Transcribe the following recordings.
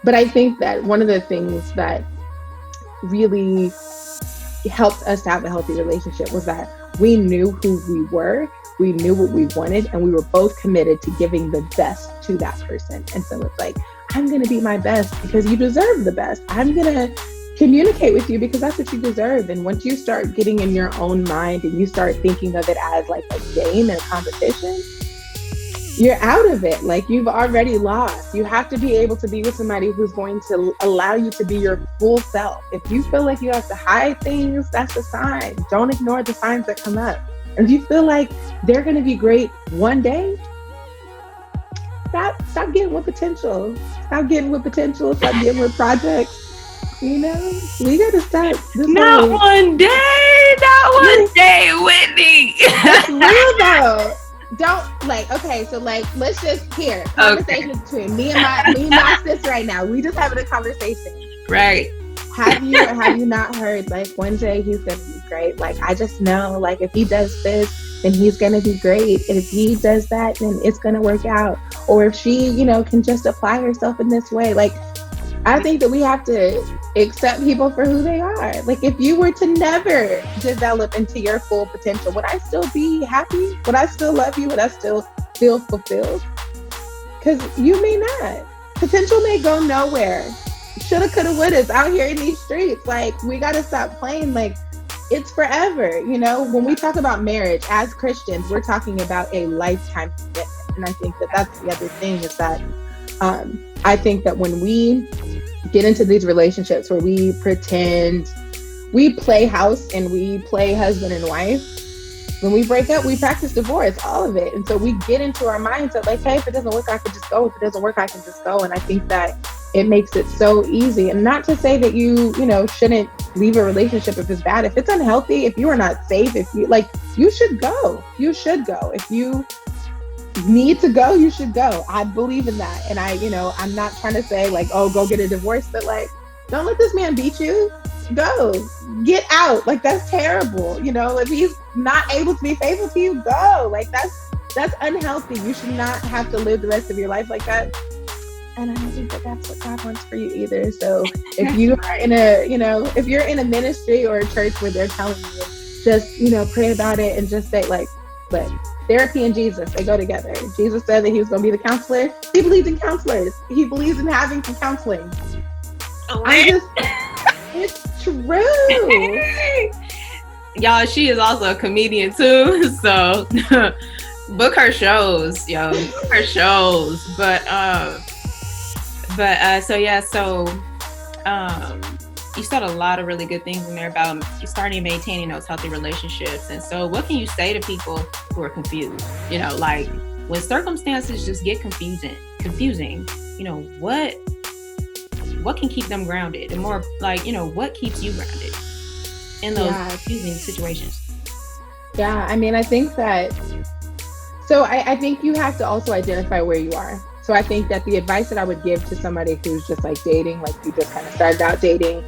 But I think that one of the things that really helped us to have a healthy relationship was that we knew who we were, we knew what we wanted, and we were both committed to giving the best to that person. And so it's like, I'm going to be my best because you deserve the best. I'm going to communicate with you because that's what you deserve. And once you start getting in your own mind and you start thinking of it as like a game and a competition, you're out of it. Like, you've already lost. You have to be able to be with somebody who's going to allow you to be your full self. If you feel like you have to hide things, that's a sign. Don't ignore the signs that come up. And if you feel like they're going to be great one day, stop getting with potential. Stop getting with potential. Stop getting with projects. You know, we got to start. Not one day, Whitney. It's real though. Don't okay, so let's just hear conversation between me and my sis right now. We just having a conversation. Right. Have you not heard like one day he's gonna be great? Like, I just know, like, if he does this, then he's gonna be great. And if he does that, then it's gonna work out. Or if she, can just apply herself in this way. Like, I think that we have to accept people for who they are. Like, if you were to never develop into your full potential, would I still be happy? Would I still love you? Would I still feel fulfilled? Because you may not. Potential may go nowhere. Shoulda, coulda, woulda's out here in these streets. Like, we got to stop playing like it's forever. When we talk about marriage as Christians, we're talking about a lifetime commitment. And I think that that's the other thing is that I think that when we get into these relationships where we pretend, we play house and we play husband and wife, when we break up, we practice divorce, all of it. And so we get into our mindset like, hey, if it doesn't work, I can just go. If it doesn't work, I can just go. And I think that it makes it so easy. And not to say that you shouldn't leave a relationship if it's bad. If it's unhealthy, if you are not safe, you should go. You should go. If you need to go, you should go. I believe in that. And I'm not trying to say like, oh, go get a divorce, but like, don't let this man beat you. Go. Get out. Like, that's terrible. If he's not able to be faithful to you, go. Like, that's unhealthy. You should not have to live the rest of your life like that. And I don't think that that's what God wants for you either. So if you are in if you're in a ministry or a church where they're telling you, just, pray about it and just say like, but therapy and Jesus, they go together. Jesus said that he was going to be the counselor. He believes in counselors. He believes in having some counseling. It's true. Y'all, she is also a comedian too. So book her shows, yo. Book her shows. You said a lot of really good things in there about starting maintaining those healthy relationships. And so what can you say to people who are confused? Like when circumstances just get confusing, what can keep them grounded? And more like, what keeps you grounded in those confusing situations? Yeah, I mean, I think that, so I think you have to also identify where you are. So I think that the advice that I would give to somebody who's just like dating, like you just kind of started out dating,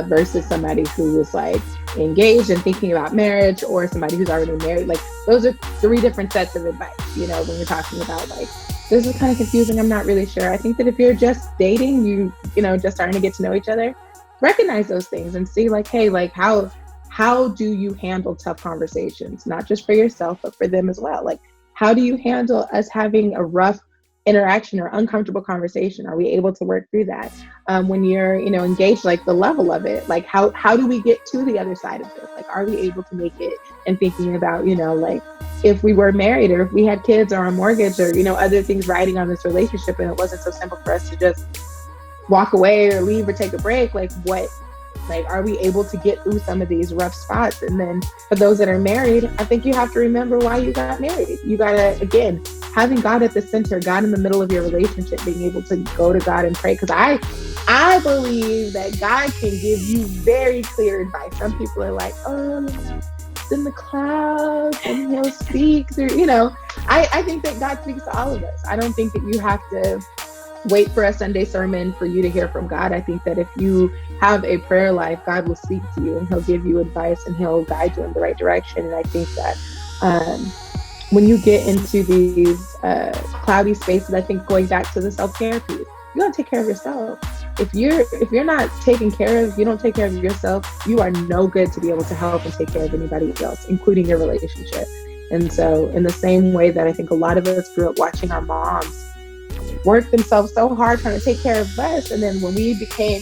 versus somebody who is like engaged and thinking about marriage, or somebody who's already married, like those are three different sets of advice, when you're talking about like, this is kind of confusing, I'm not really sure. I think that if you're just dating, just starting to get to know each other, recognize those things and see like, hey, like how do you handle tough conversations, not just for yourself, but for them as well? Like, how do you handle us having a rough interaction or uncomfortable conversation? Are we able to work through that? When you're, engaged, like the level of it, like how do we get to the other side of this? Like, are we able to make it? And thinking about, like if we were married or if we had kids or a mortgage or, other things riding on this relationship, and it wasn't so simple for us to just walk away or leave or take a break, like are we able to get through some of these rough spots? And then for those that are married, I think you have to remember why you got married. You gotta, again, having God at the center, God in the middle of your relationship, being able to go to God and pray. Because I believe that God can give you very clear advice. Some people are like, oh, it's in the clouds and he'll speak through, I think that God speaks to all of us. I don't think that you have to wait for a Sunday sermon for you to hear from God. I think that if you have a prayer life, God will speak to you and he'll give you advice and he'll guide you in the right direction. And I think that when you get into these cloudy spaces, I think going back to the self-care piece, you you gotta take care of yourself. If you're not taking care of, you don't take care of yourself, you are no good to be able to help and take care of anybody else, including your relationship. And so in the same way that I think a lot of us grew up watching our moms work themselves so hard trying to take care of us, and then when we became,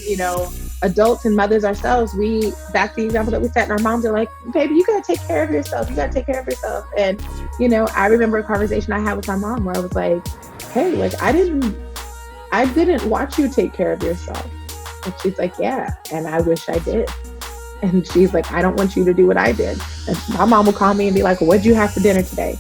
adults and mothers ourselves, that's the example that we set, and our moms are like, baby, you gotta take care of yourself, you gotta take care of yourself. And I remember a conversation I had with my mom where I was like, hey, like, I didn't watch you take care of yourself. And she's like, yeah, and I wish I did. And she's like, I don't want you to do what I did. And my mom will call me and be like, what'd you have for dinner today?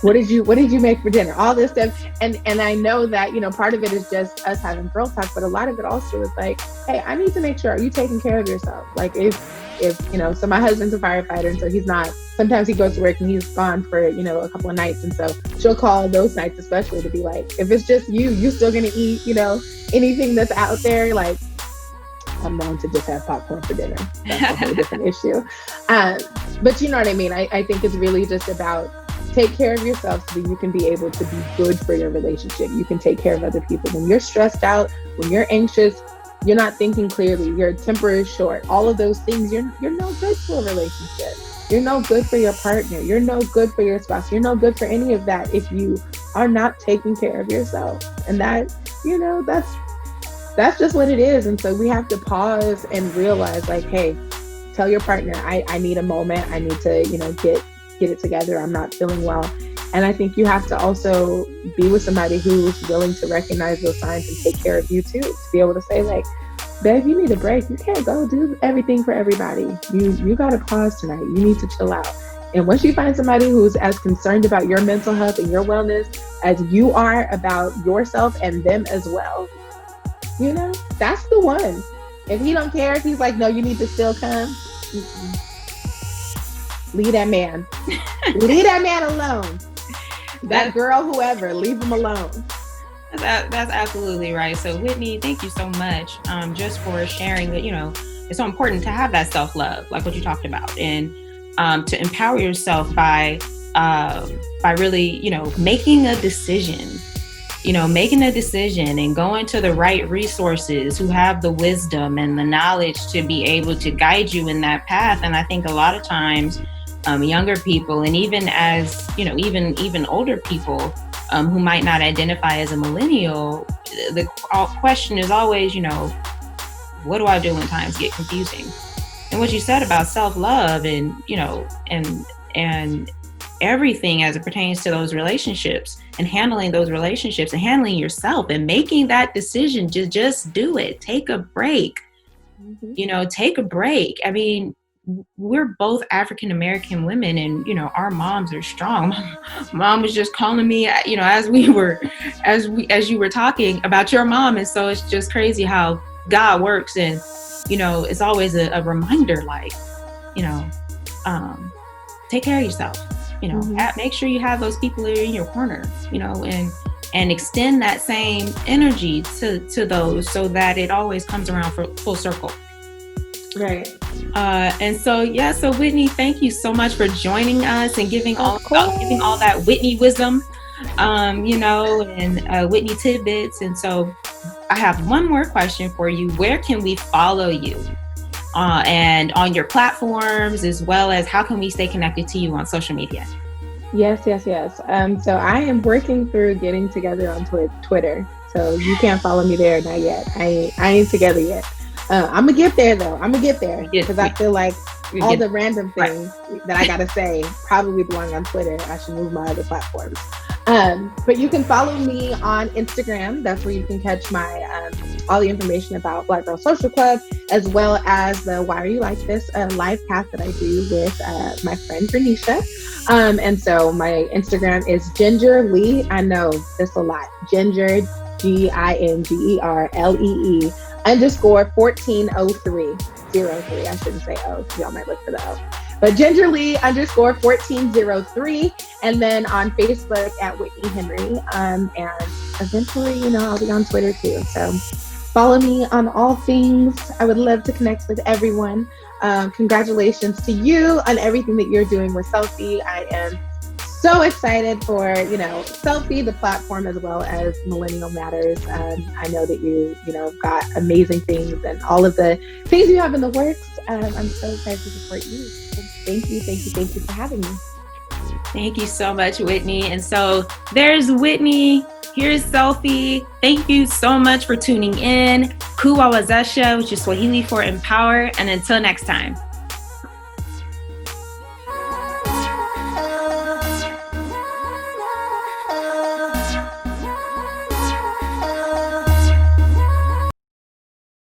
What did you make for dinner? All this stuff. And I know that, part of it is just us having girl talk, but a lot of it also is like, hey, I need to make sure, are you taking care of yourself? Like if so my husband's a firefighter, and so he's not, sometimes he goes to work and he's gone for, a couple of nights. And so she'll call those nights especially to be like, if it's just you still going to eat, anything that's out there. Like, I'm known to just have popcorn for dinner. That's a whole different issue. But you know what I mean? I think it's really just about take care of yourself so that you can be able to be good for your relationship. You can take care of other people. When you're stressed out, when you're anxious, you're not thinking clearly, your temper is short, all of those things, you're no good for a relationship. You're no good for your partner. You're no good for your spouse. You're no good for any of that if you are not taking care of yourself. And that, that's just what it is. And so we have to pause and realize, like, hey, tell your partner, I need a moment. I need to, get it together. I'm not feeling well. And I think you have to also be with somebody who's willing to recognize those signs and take care of you too, to be able to say, like, babe, you need a break. You can't go do everything for everybody. You got to pause tonight. You need to chill out. And once you find somebody who's as concerned about your mental health and your wellness as you are about yourself and them as well, that's the one. If he don't care, if he's like, no, you need to still come, leave that man. Leave that man alone. That girl, whoever, leave him alone. That's absolutely right. So Whitney, thank you so much just for sharing that, it's so important to have that self-love, like what you talked about, and to empower yourself by really, making a decision and going to the right resources who have the wisdom and the knowledge to be able to guide you in that path. And I think a lot of times younger people, and even as, even older people who might not identify as a millennial, the question is always, what do I do when times get confusing? And what you said about self-love and, and everything as it pertains to those relationships and handling those relationships and handling yourself and making that decision to just do it. Take a break, take a break. I mean, we're both African American women, and our moms are strong. Mom was just calling me, as you were talking about your mom, and so it's just crazy how God works, and it's always a reminder, like, take care of yourself. Make sure you have those people in your corner, and extend that same energy to those, so that it always comes around for full circle. Right. And so Whitney, thank you so much for joining us and giving all that Whitney wisdom, and Whitney tidbits. And so I have one more question for you. Where can we follow you? And on your platforms, as well as how can we stay connected to you on social media? Yes. So I am working through getting together on Twitter. So you can't follow me there, not yet. I ain't together yet. I'm gonna get there though. Because I feel like all the random things that I gotta say probably belong on Twitter. I should move my other platforms. But you can follow me on Instagram. That's where you can catch my all the information about Black Girl Social Club, as well as the Why Are You Like This live cast that I do with my friend Bernicia. And so my Instagram is Ginger Lee. I know this a lot. Ginger, GingerLee _ 1403. 03. I shouldn't say O. Y'all might look for the O. But GingerLee _ 1403. And then on Facebook at Whitney Henry. And eventually, I'll be on Twitter too. So follow me on all things. I would love to connect with everyone. Congratulations to you on everything that you're doing with SELFi. I am so excited for, SELFi, the platform, as well as Millennial Matters. I know that you got amazing things and all of the things you have in the works. I'm so excited to support you. So thank you for having me. Thank you so much, Whitney. And so there's Whitney. Here's SELFi. Thank you so much for tuning in. Kuwawezesha, which is Swahili for empower. And until next time.